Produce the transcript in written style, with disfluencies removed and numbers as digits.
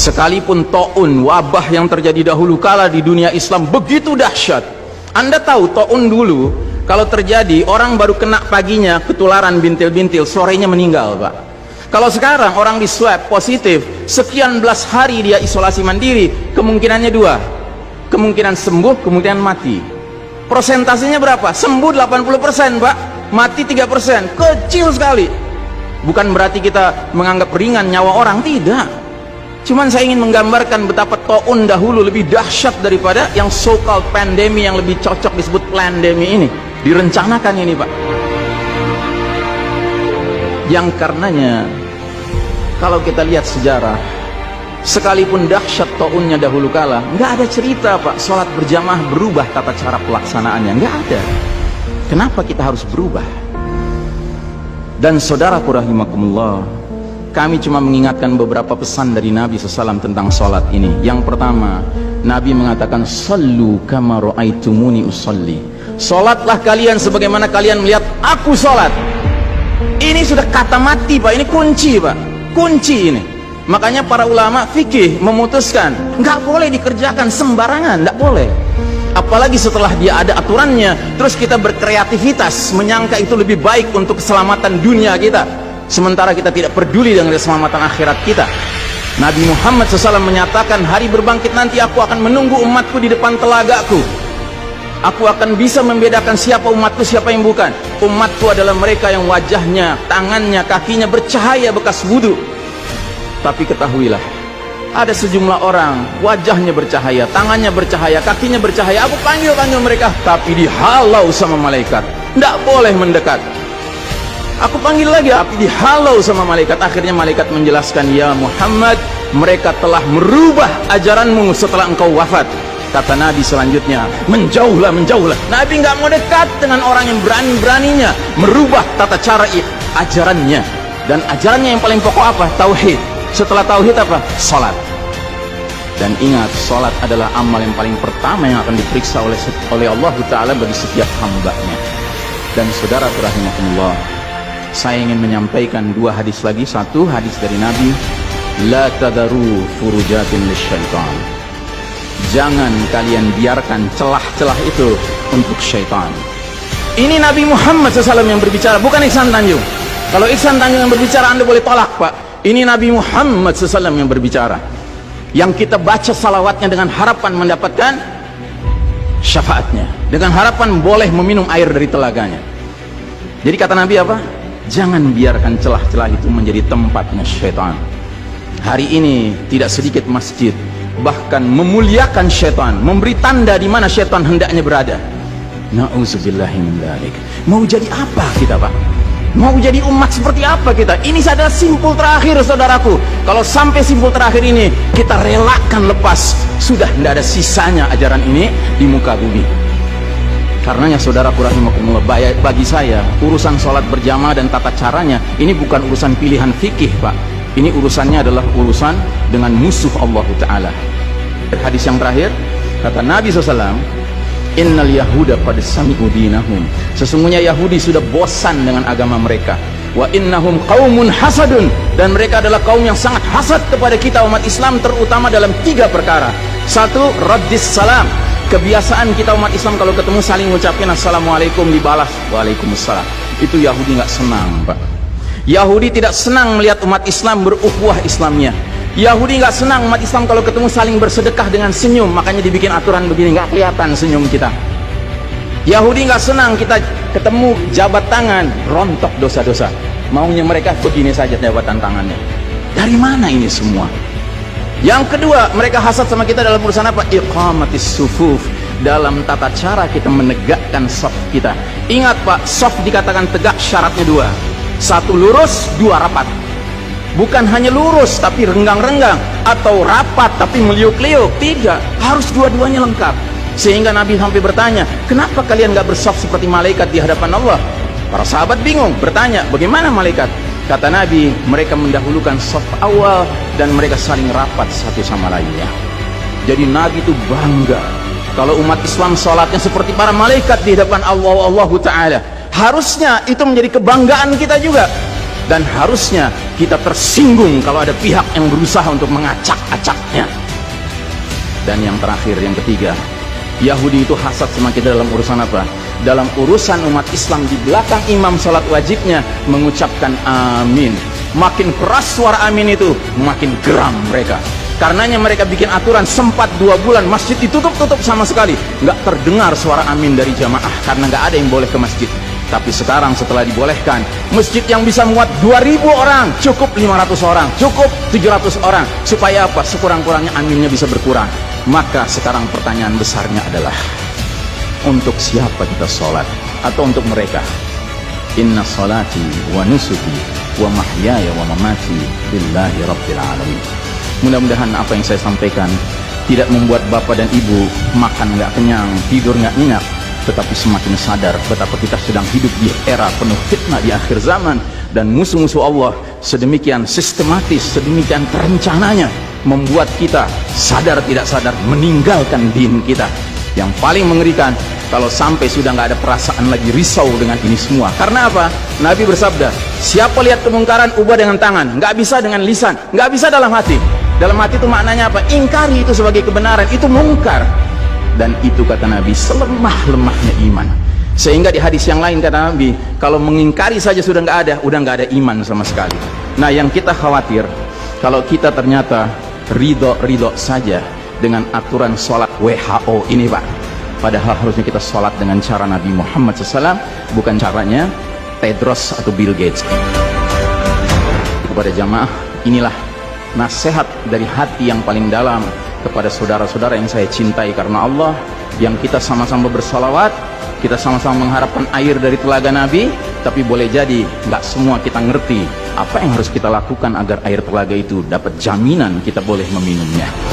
Sekalipun taun, wabah yang terjadi dahulu kala di dunia Islam begitu dahsyat. Anda tahu taun dulu kalau terjadi orang baru kena paginya ketularan bintil-bintil, sorenya meninggal, Pak. Kalau sekarang orang di swab positif, sekian belas hari dia isolasi mandiri, kemungkinannya dua, kemungkinan sembuh, kemungkinan mati. Persentasenya berapa? Sembuh 80%, Pak, mati 3%, kecil sekali. Bukan berarti kita menganggap ringan nyawa orang, tidak. Cuman saya ingin menggambarkan betapa taun dahulu lebih dahsyat daripada yang so-called pandemi, yang lebih cocok disebut plandemi ini. Direncanakan ini, Pak. Yang karenanya kalau kita lihat sejarah, sekalipun dahsyat taunnya dahulu kala, nggak ada cerita, Pak, sholat berjamaah berubah tata cara pelaksanaannya, nggak ada. Kenapa kita harus berubah? Dan saudaraku rahimakumullah, kami cuma mengingatkan beberapa pesan dari Nabi SAW tentang sholat ini. Yang pertama, Nabi mengatakan, sallu kama ra'aitumuni usalli. Sholatlah kalian sebagaimana kalian melihat aku sholat. Ini sudah kata mati, Pak. Ini kunci, Pak. Kunci ini. Makanya para ulama fikih memutuskan nggak boleh dikerjakan sembarangan, nggak boleh. Apalagi setelah dia ada aturannya, terus kita berkreativitas menyangka itu lebih baik untuk keselamatan dunia kita, sementara kita tidak peduli dengan keselamatan akhirat kita. Nabi Muhammad SAW menyatakan, hari berbangkit nanti aku akan menunggu umatku di depan telagaku. Aku akan bisa membedakan siapa umatku, siapa yang bukan. Umatku adalah mereka yang wajahnya, tangannya, kakinya bercahaya bekas wudhu. Tapi ketahuilah, ada sejumlah orang wajahnya bercahaya, tangannya bercahaya, kakinya bercahaya. Aku panggil mereka, tapi dihalau sama malaikat, tidak boleh mendekat. Aku panggil lagi, tapi dihalau sama malaikat. Akhirnya malaikat menjelaskan, ya Muhammad, mereka telah merubah ajaranmu setelah engkau wafat. Kata Nabi selanjutnya, menjauhlah, menjauhlah. Nabi nggak mau dekat dengan orang yang berani-beraninya merubah tata cara ajarannya. Dan ajarannya yang paling pokok apa? Tauhid. Setelah tauhid apa? Salat. Dan ingat, salat adalah amal yang paling pertama yang akan diperiksa oleh Allah Ta'ala bagi setiap hambanya. Dan saudara rahimakumullah, saya ingin menyampaikan dua hadis lagi. Satu hadis dari Nabi, la tadaru furujatin lisyaitan. Jangan kalian biarkan celah-celah itu untuk syaitan. Ini Nabi Muhammad SAW yang berbicara, bukan Ihsan Tanjung. Kalau Ihsan Tanjung yang berbicara, Anda boleh tolak, Pak. Ini Nabi Muhammad SAW yang berbicara, yang kita baca salawatnya dengan harapan mendapatkan syafaatnya, dengan harapan boleh meminum air dari telaganya. Jadi kata Nabi apa? Jangan biarkan celah-celah itu menjadi tempatnya syaitan. Hari ini tidak sedikit masjid bahkan memuliakan syaitan, memberi tanda di mana syaitan hendaknya berada. Na'udzubillahi min dzalik. Mau jadi apa kita, Pak? Mau jadi umat seperti apa kita? Ini adalah simpul terakhir, saudaraku. Kalau sampai simpul terakhir ini kita relakan lepas, sudah tidak ada sisanya ajaran ini di muka bumi. Karenanya saudaraku rahimakumullah, bagi saya urusan sholat berjamaah dan tata caranya ini bukan urusan pilihan fikih, Pak. Ini urusannya adalah urusan dengan musuh Allah Ta'ala. Hadis yang terakhir, kata Nabi SAW, innal yahuda qad sami'u dinahum. Sesungguhnya Yahudi sudah bosan dengan agama mereka. Wa innahum qaumun hasadun. Dan mereka adalah kaum yang sangat hasad kepada kita umat Islam, terutama dalam 3 perkara. Satu, raddis salam. Kebiasaan kita umat Islam kalau ketemu saling ngucapin assalamualaikum, dibalas waalaikumsalam. Itu Yahudi nggak senang, Pak. Yahudi tidak senang melihat umat Islam berukhuwah Islamnya. Yahudi nggak senang umat Islam kalau ketemu saling bersedekah dengan senyum, makanya dibikin aturan begini, nggak kelihatan senyum kita. Yahudi nggak senang kita ketemu jabat tangan, rontok dosa-dosa. Maunya mereka begini saja jabatan tangannya. Dari mana ini semua? Yang kedua, mereka hasad sama kita dalam urusan apa? Iqamatis sufuf, dalam tata cara kita menegakkan saf kita. Ingat, Pak, saf dikatakan tegak syaratnya 2. 1 lurus, 2 rapat. Bukan hanya lurus tapi renggang-renggang, atau rapat tapi meliuk-liuk. Tidak, harus dua-duanya lengkap. Sehingga Nabi sampai bertanya, kenapa kalian gak bersaf seperti malaikat di hadapan Allah? Para sahabat bingung, bertanya, bagaimana malaikat? Kata Nabi, mereka mendahulukan saf awal dan mereka saling rapat satu sama lainnya. Jadi Nabi itu bangga kalau umat Islam sholatnya seperti para malaikat di hadapan Allah Ta'ala. Harusnya itu menjadi kebanggaan kita juga. dan harusnya kita tersinggung kalau ada pihak yang berusaha untuk mengacak-acaknya. Dan yang terakhir, yang ketiga, Yahudi itu hasad semakin dalam urusan apa? Dalam urusan umat Islam di belakang imam sholat wajibnya mengucapkan amin. Makin keras suara amin itu, makin geram mereka. Karenanya mereka bikin aturan, sempat 2 bulan masjid ditutup-tutup sama sekali, nggak terdengar suara amin dari jamaah karena nggak ada yang boleh ke masjid. Tapi sekarang setelah dibolehkan, masjid yang bisa muat 2000 orang, cukup 500 orang, cukup 700 orang. Supaya apa? Sekurang-kurangnya aminnya bisa berkurang. Maka sekarang pertanyaan besarnya adalah, untuk siapa kita sholat? Atau untuk mereka? Inna sholati wa nusuki wa mahyaya wa mamati lillahi rabbil alamin. Mudah-mudahan apa yang saya sampaikan tidak membuat bapak dan ibu makan nggak kenyang, tidur nggak nyenyak, tetapi semakin sadar betapa kita sedang hidup di era penuh fitnah di akhir zaman, dan musuh-musuh Allah sedemikian sistematis, sedemikian terencananya membuat kita sadar tidak sadar meninggalkan din kita. Yang paling mengerikan kalau sampai sudah nggak ada perasaan lagi risau dengan ini semua. Karena apa? Nabi bersabda, siapa lihat kemungkaran ubah dengan tangan, nggak bisa dengan lisan, nggak bisa dalam hati. Dalam hati itu maknanya apa? Ingkari itu sebagai kebenaran, itu mungkar. Dan itu kata Nabi selemah-lemahnya iman. Sehingga di hadis yang lain kata Nabi, kalau mengingkari saja sudah nggak ada, udah nggak ada iman sama sekali. Nah, yang kita khawatir kalau kita ternyata ridho saja dengan aturan sholat WHO ini, Pak. Padahal harusnya kita sholat dengan cara Nabi Muhammad SAW, bukan caranya Tedros atau Bill Gates. Kepada jamaah, inilah nasihat dari hati yang paling dalam kepada saudara-saudara yang saya cintai karena Allah, yang kita sama-sama bersolawat, kita sama-sama mengharapkan air dari telaga Nabi. Tapi boleh jadi nggak semua kita ngerti apa yang harus kita lakukan agar air telaga itu dapat jaminan kita boleh meminumnya.